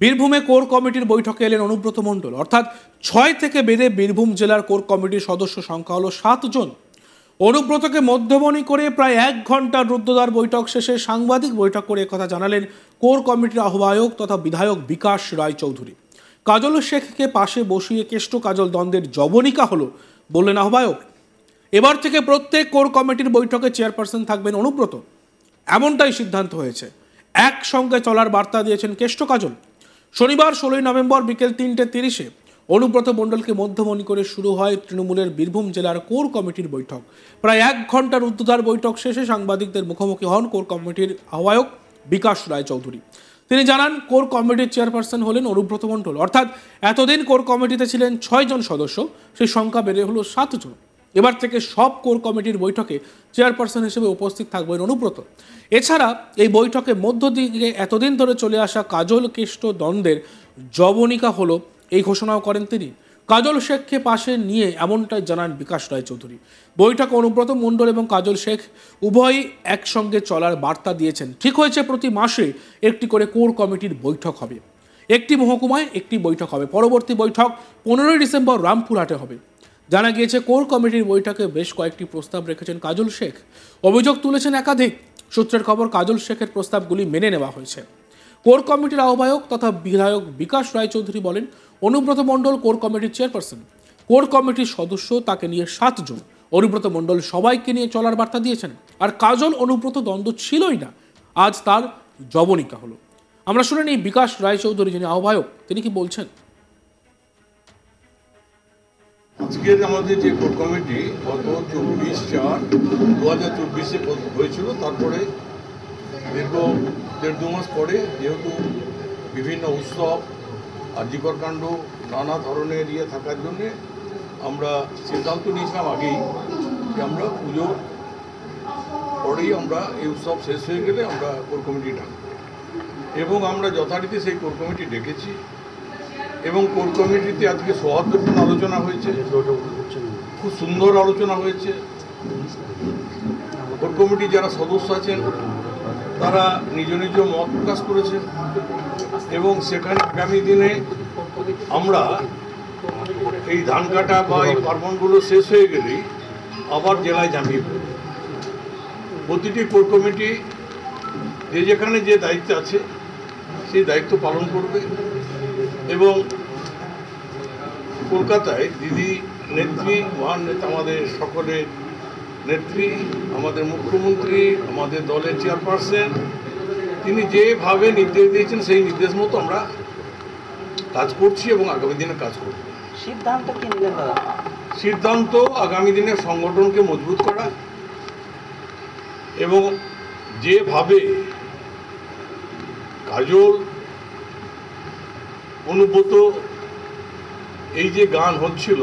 বীরভূমে কোর কমিটির বৈঠকে এলেন অনুব্রত মণ্ডল। অর্থাৎ 6 থেকে বেড়ে বীরভূম জেলার কোর কমিটির সদস্য সংখ্যা হলো 7 জন। অনুব্রতকে মধ্যমণি করে প্রায় 1 ঘন্টার রুদ্ধদ্বার বৈঠক শেষে সাংবাদিক বৈঠক করে একথা জানালেন কোর কমিটির আহ্বায়ক তথা বিধায়ক বিকাশ রায়চৌধুরী। কাজল শেখকে পাশে বসিয়ে কেষ্ট কাজল দ্বন্দ্বের জবনিকা হলো বললেন আহ্বায়ক। এবার থেকে প্রত্যেক কোর কমিটির বৈঠকে চেয়ারপারসন থাকবেন অনুব্রত, এমনটাই সিদ্ধান্ত হয়েছে। একসঙ্গে চলার বার্তা দিয়েছেন কেষ্ট কাজল। শনিবার 16 নভেম্বর বিকেল 3:30 অনুব্রত মণ্ডলকে মধ্যমণি করে শুরু হয় তৃণমূলের বীরভূম জেলার কোর কমিটির বৈঠক। প্রায় 1 ঘন্টার রুদ্ধদ্বার বৈঠক শেষে সাংবাদিকদের মুখোমুখি হন কোর কমিটির আহ্বায়ক বিকাশ রায়চৌধুরী। তিনি জানান, কোর কমিটির চেয়ারপারসন হলেন অনুব্রত মণ্ডল। অর্থাৎ এতদিন কোর কমিটিতে ছিলেন 6 জন সদস্য, সেই সংখ্যা বেড়ে হলো 7 জন। এবার থেকে সব কোর কমিটির বৈঠকে চেয়ারপারসন হিসেবে উপস্থিত থাকবেন অনুব্রত। এছাড়া এই বৈঠকে মধ্য দিকে এতদিন ধরে চলে আসা কাজল কেষ্ট দ্বন্দ্বের জবনিকা হলো এই ঘোষণাও করেন তিনি। কাজল শেখকে পাশে নিয়ে এমনটাই জানান বিকাশ রায়চৌধুরী। বৈঠকে অনুব্রত মণ্ডল এবং কাজল শেখ উভয়ই একসঙ্গে চলার বার্তা দিয়েছেন। ঠিক হয়েছে প্রতি মাসে একটি করে কোর কমিটির বৈঠক হবে, একটি মহকুমায় একটি বৈঠক হবে। পরবর্তী বৈঠক 15 ডিসেম্বর রামপুরহাটে হবে। জানা গিয়েছে কোর কমিটির বৈঠকে বেশ কয়েকটি প্রস্তাব রেখেছেন কাজল শেখ, অভিযোগ তুলেছেন একাধিক। সূত্রের খবর, কাজল শেখের প্রস্তাবগুলি মেনে নেওয়া হয়েছে। কোর কমিটির আহ্বায়ক তথা বিধায়ক বিকাশ রায়চৌধুরী বলেন, অনুব্রত মণ্ডল কোর কমিটির চেয়ারপারসন, কোর কমিটির সদস্য তাকে নিয়ে 7 জন। অনুব্রত মণ্ডল সবাইকে নিয়ে চলার বার্তা দিয়েছেন। আর কাজল অনুব্রত দ্বন্দ্ব ছিলই না, আজ তার জবনিকা হলো। আমরা শুনে নিই বিকাশ রায়চৌধুরী, যিনি আহ্বায়ক, তিনি কি বলছেন। আজকের আমাদের যে কোর কমিটি গত 24/4/2024 হয়েছিল, তারপরে দীর্ঘ 1.5-2 মাস পরে যেহেতু বিভিন্ন উৎসব আর্যিকর কাণ্ড নানা ধরনের থাকার জন্যে আমরা সিদ্ধান্ত নিয়েছিলাম আগেই যে আমরা পুজোর পরেই আমরা এই উৎসব শেষ হয়ে গেলে আমরা কোর কমিটি ডাকব, এবং আমরা যথারীতি সেই কোর কমিটি ডেকেছি। এবং কোর কমিটিতে আজকে সৌহার্দ্যপূর্ণ আলোচনা হয়েছে, খুব সুন্দর আলোচনা হয়েছে। কোর কমিটি যারা সদস্য আছেন তারা নিজ নিজ মত প্রকাশ করেছেন, এবং সেখানে আগামী দিনে আমরা এই ধান কাটা বা এই পার্বণগুলো শেষ হয়ে গেলেই আবার জেলায় জামিয়ে পড়ব। প্রতিটি কোর কমিটি যে যেখানে যে দায়িত্ব আছে সেই দায়িত্ব পালন করবে। এবং কলকাতায় দিদি নেত্রী, মহান নেতা, আমাদের সকলের নেত্রী, আমাদের মুখ্যমন্ত্রী, আমাদের দলের চেয়ারপারসন, তিনি যেভাবে নির্দেশ দিয়েছেন সেই নির্দেশ মতো আমরা কাজ করছি এবং আগামী দিনে কাজ করব। সিদ্ধান্ত কি নিলেন দাদা? সিদ্ধান্ত আগামী দিনে সংগঠনকে মজবুত করা, এবং যেভাবে কাজল অনুব্রত এই যে গান হচ্ছিল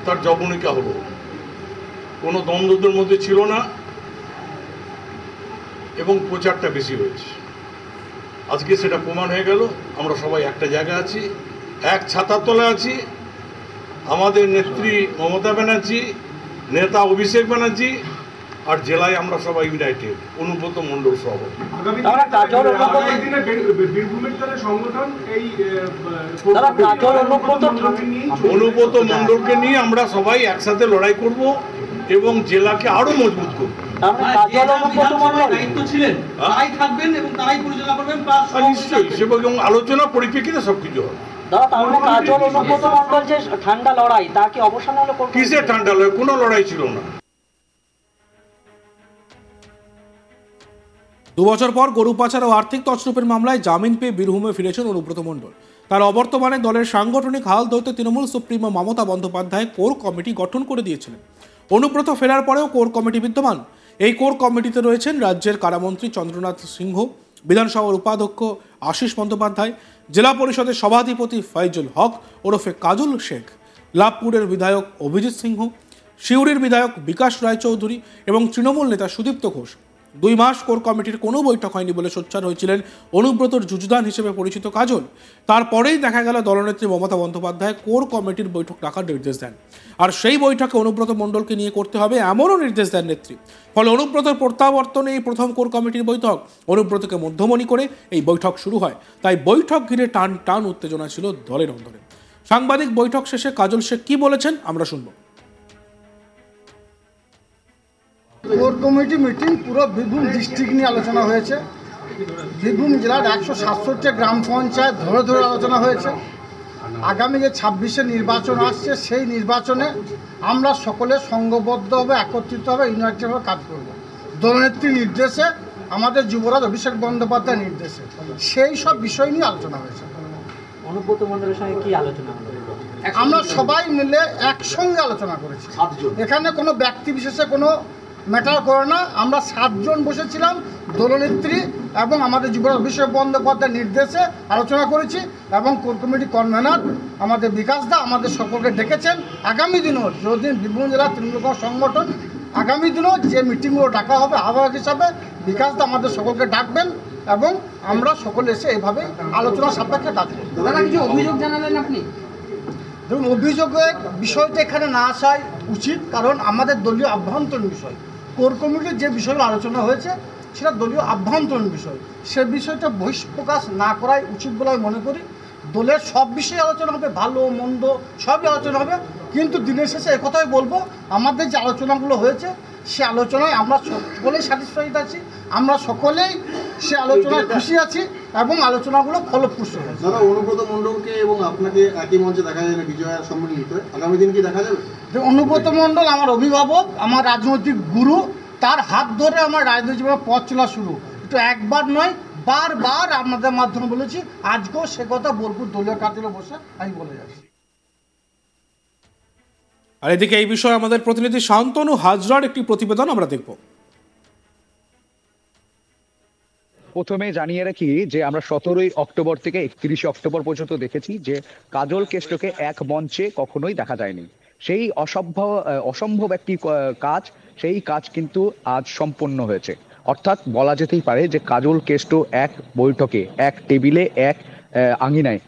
তার জবনিকা হলো, কোনো দ্বন্দ্বদের মধ্যে ছিল না এবং প্রচারটা বেশি হয়েছে। আজকে সেটা প্রমাণ হয়ে গেল। আমরা সবাই একটা জায়গায় আছি, এক ছাতার তলায় আছি। আমাদের নেত্রী মমতা ব্যানার্জি, নেতা অভিষেক ব্যানার্জি, আর জেলায় আমরা সবাই ইউনাইটেড, অনুব্রত মণ্ডল সহ। অনুব্রত মণ্ডলকে নিয়ে আমরা সবাই একসাথে লড়াই করব এবং জেলাকে আরো মজবুত করব। নিশ্চয়ই সেভাবে আলোচনা পরিপ্রেক্ষিতে সবকিছু হবে। ঠান্ডা লড়াই, তা কি অবসান হলো? কিসের ঠান্ডা লড়াই? কোনো লড়াই ছিল না। 2 বছর পর গরু পাচার ও আর্থিক তছরূপের মামলায় জামিন পেয়ে বীরভূমে ফিরেছেন অনুব্রত মণ্ডল। তার অবর্তমানে দলের সাংগঠনিক হাল ধরতে Trinamool supremo Mamata Bandyopadhyay core committee গঠন করে দিয়েছিলেন। অনুব্রত ফেরার পরেও কোর কমিটি বিদ্যমান। এই কোর কমিটিতে রয়েছেন রাজ্যের কারামন্ত্রী চন্দ্রনাথ সিংহ, বিধানসভার উপাধ্যক্ষ আশিস বন্দ্যোপাধ্যায়, জেলা পরিষদের সভাধিপতি ফয়জুল হক ওরফে কাজল শেখ, লাভপুরের বিধায়ক অভিজিৎ সিংহ, সিউড়ির বিধায়ক বিকাশ রায়চৌধুরী এবং তৃণমূল নেতা সুদীপ্ত ঘোষ। 2 মাস কোর কমিটির কোনো বৈঠক হয়নি বলে সোচ্চার হয়েছিলেন অনুব্রতর যুযুদান হিসেবে পরিচিত কাজল। তারপরেই দেখা গেল দলনেত্রী মমতা বন্দ্যোপাধ্যায় কোর কমিটির বৈঠক ডাকার নির্দেশ দেন, আর সেই বৈঠকে অনুব্রত মণ্ডলকে নিয়ে করতে হবে এমনও নির্দেশ দেন নেত্রী। ফলে অনুব্রতের প্রত্যাবর্তনে এই প্রথম কোর কমিটির বৈঠক, অনুব্রতকে মধ্যমণি করে এই বৈঠক শুরু হয়। তাই বৈঠক ঘিরে টান টান উত্তেজনা ছিল দলের অন্তরে। সাংবাদিক বৈঠক শেষে কাজল শেখ কি বলেছেন আমরা শুনব। কোর কমিটি মিটিং পুরো বীরভূম ডিস্ট্রিক্ট নিয়ে আলোচনা হয়েছে। বীরভূম জেলার 167 গ্রাম পঞ্চায়েত ধরে ধরে আলোচনা হয়েছে। আগামী যে 26-এ নির্বাচন আসছে, সেই নির্বাচনে আমরা সকলে সংঘবদ্ধভাবে একত্রিত হবে, ইউনাইটেডভাবে কাজ করব। দলনেত্রীর নির্দেশে, আমাদের যুবরাজ অভিষেক বন্দ্যোপাধ্যায়ের নির্দেশে সেই সব বিষয় নিয়ে আলোচনা হয়েছে। অনুব্রত মণ্ডলের সঙ্গে কি আলোচনা হলো? আমরা সবাই মিলে একসঙ্গে আলোচনা করেছি। এখানে কোনো ব্যক্তি বিশেষে কোনো ম্যাটার করে না। আমরা 7 জন বসেছিলাম, দলনেত্রী এবং আমাদের যুবরাজ অভিষেক বন্দ্যোপাধ্যায়ের নির্দেশে আলোচনা করেছি, এবং কোর কমিটি কনভেনার আমাদের বিকাশ দা আমাদের সকলকে ডেকেছেন। আগামী দিনও যদি বীরভূম জেলার তৃণমূল সংগঠন আগামী দিনও যে মিটিংগুলো ডাকা হবে আহ্বায়ক হিসাবে বিকাশ দা আমাদের সকলকে ডাকবেন, এবং আমরা সকলে এসে এভাবে আলোচনা সাপেক্ষে কাজ করব। দাদা, কিছু অভিযোগ জানালেন আপনি? দেখুন, অভিযোগের বিষয়টা এখানে না আসাই উচিত, কারণ আমাদের দলীয় আভ্যন্তরীণ বিষয়। কোর কমিটির যে বিষয়গুলো আলোচনা হয়েছে সেটা দলীয় আভ্যন্তরীণ বিষয়, সে বিষয়টা বহিঃপ্রকাশ না করাই উচিত বলে আমি মনে করি। দলের সব বিষয়ে আলোচনা হবে, ভালো মন্দ সবই আলোচনা হবে, কিন্তু দিনের শেষে একথাই বলবো, আমাদের যে আলোচনাগুলো হয়েছে সে আলোচনায় আমরা সকলেই স্যাটিসফাইড আছি, আমরা সকলেই সে আলোচনায় খুশি আছি, এবং আলোচনাগুলো ফলপ্রসূ হয়েছে। দাদা, অনুব্রত মণ্ডলকে এবং আপনাকে একই মঞ্চে দেখা যায় না বিজয়া সম্মিলিত, আগামী দিন কি দেখা যাবে? অনুব্রত মণ্ডল আমার অভিভাবক, আমার রাজনৈতিক গুরু, তার হাত ধরে আমার রাজনৈতিক জীবনের পথ চলা শুরু। তো একবার নয়, বারবার আপনাদের মাধ্যমে বলেছি, আজকেও সে কথা বোলপুর দলীয় কার্যালয়ে বসে আমি বলে যাচ্ছি। আর এদিকে এই বিষয়ে আমাদের প্রতিনিধি শান্তনু হাজরার একটি প্রতিবেদন আমরা দেখব। প্রথমে জানিয়ে রাখি যে আমরা 17ই অক্টোবর থেকে 31শে অক্টোবর পর্যন্ত দেখেছি যে কাজল কেষ্টকে এক মঞ্চে কখনোই দেখা যায়নি। সেই অসম্ভব একটি কাজ, সেই কাজ কিন্তু আজ সম্পন্ন হয়েছে। অর্থাৎ বলা যেতেই পারে যে কাজল কেষ্ট এক বৈঠকে, এক টেবিলে, এক আঙিনায়।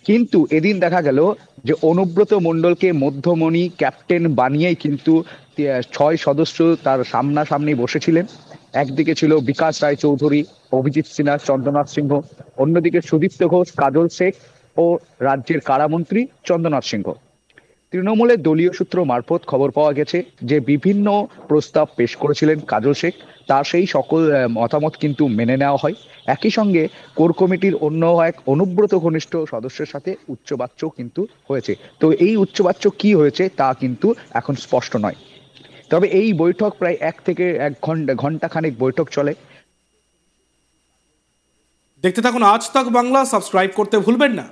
কিন্তু এদিন দেখা গেল যে অনুব্রত মণ্ডলকে মধ্যমণি ক্যাপ্টেন বানিয়েই কিন্তু 6 সদস্য তার সামনাসামনি বসেছিলেন। একদিকে ছিল বিকাশ রায় চৌধুরী, অভিজিৎ সিনহা, চন্দ্রনাথ সিংহ, অন্যদিকে সুদীপ্ত ঘোষ, কাজল শেখ ও রাজ্যের কারামন্ত্রী চন্দ্রনাথ সিংহ। তৃণমূলের দলীয় সূত্র মারফত খবর পাওয়া গেছে যে বিভিন্ন প্রস্তাব পেশ করেছিলেন কাজল শেখ, তার সেই সকল মতামত কিন্তু মেনে নেওয়া হয়। একই সঙ্গে কোর কমিটির অন্য এক অনুব্রত ঘনিষ্ঠ সদস্যের সাথে উচ্চবাচ্য কিন্তু হয়েছে। তো এই উচ্চবাচ্য কি হয়েছে তা কিন্তু এখন স্পষ্ট নয়। তবে এই বৈঠক প্রায় 1 থেকে 1 ঘন্টা খানেক বৈঠক চলে। দেখতে থাকুন আজ তাক বাংলা, সাবস্ক্রাইব করতে ভুলবেন না।